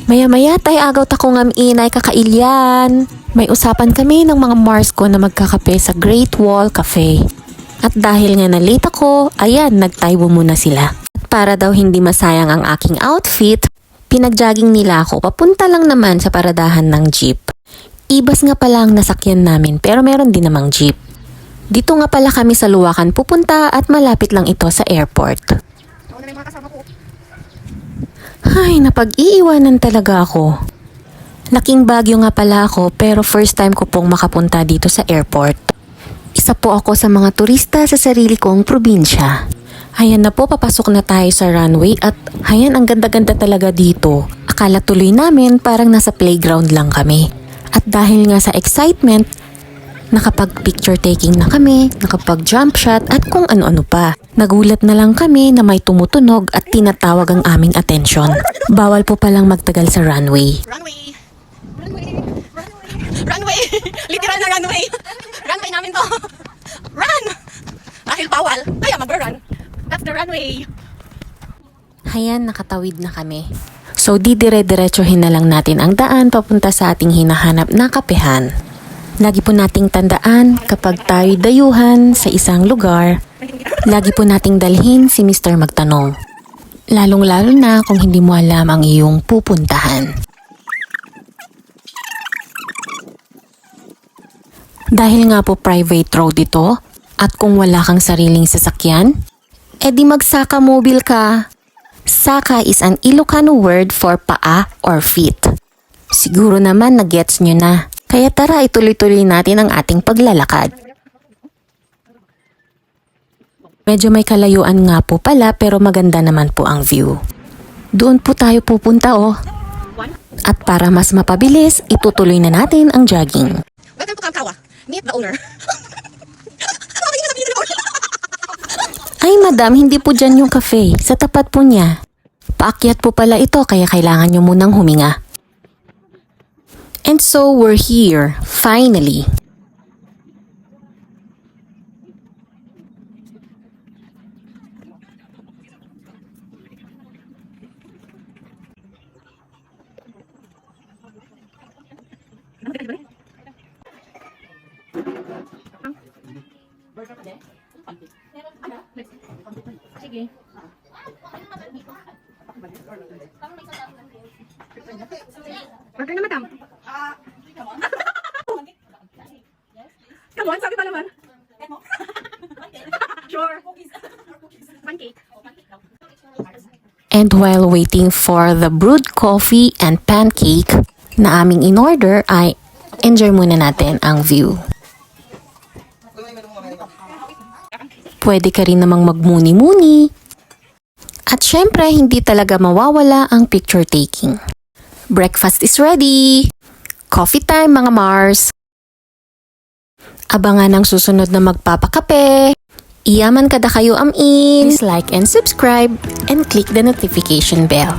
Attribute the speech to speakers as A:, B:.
A: Maya-maya tay agaw tako ngam inay kakailyan. May usapan kami ng mga Mars ko na magkakape sa Great Wall Cafe. At dahil nga nalate ako, ayan, nagtaybo muna sila. Para daw hindi masayang ang aking outfit, pinagjogging nila ako papunta lang naman sa paradahan ng jeep. Ibas nga pala ang nasakyan namin pero meron din namang jeep. Dito nga pala kami sa Luwakan pupunta at malapit lang ito sa airport. Ay, napag-iiwanan talaga ako. Laking Baguio nga pala ako pero first time ko pong makapunta dito sa airport. Isa po ako sa mga turista sa sarili kong probinsya. Ayan na po, papasok na tayo sa runway at ayan, ang ganda-ganda talaga dito. Akala tuloy namin parang nasa playground lang kami. At dahil nga sa excitement, nakapag-picture taking na kami, nakapag-jump shot at kung ano-ano pa. Nagulat na lang kami na may tumutunog at tinatawag ang aming atensyon. Bawal po palang magtagal sa runway.
B: Runway! Runway! Runway! Literal na runway! Runway namin to! Run! Dahil bawal, kaya mag-run. That's the runway!
A: Ayan, nakatawid na kami. So, didire-diretsuhin na lang natin ang daan papunta sa ating hinahanap na kapehan. Lagi po nating tandaan kapag tayo dayuhan sa isang lugar, lagi po nating dalhin si Mr. Magtanong. Lalong-lalo na kung hindi mo alam ang iyong pupuntahan. Dahil nga po private road ito, at kung wala kang sariling sasakyan, edi magsaka mobile ka. Saka is an Ilocano word for paa or feet. Siguro naman na-gets nyo na. Kaya tara, ituloy-tuloy natin ang ating paglalakad. Medyo may kalayuan nga po pala pero maganda naman po ang view. Doon po tayo pupunta At para mas mapabilis, itutuloy na natin ang jogging.
B: Welcome to Kamkawa. Meet the owner.
A: Ay madam, hindi po dyan yung cafe. Sa tapat po niya. Paakyat po pala ito kaya kailangan nyo munang huminga. And so we're here, finally.
B: Sige. Order na, madam. Come on, sabi pa naman. Sure. Pancake.
A: And while waiting for the brewed coffee and pancake na aming in-order ay enjoy muna natin ang view. Pwede ka rin namang magmuni-muni. At syempre, hindi talaga mawawala ang picture taking. Breakfast is ready! Coffee time mga Mars! Abangan ang susunod na magpapakape! Iyaman kada kayo amin! Please like and subscribe and click the notification bell.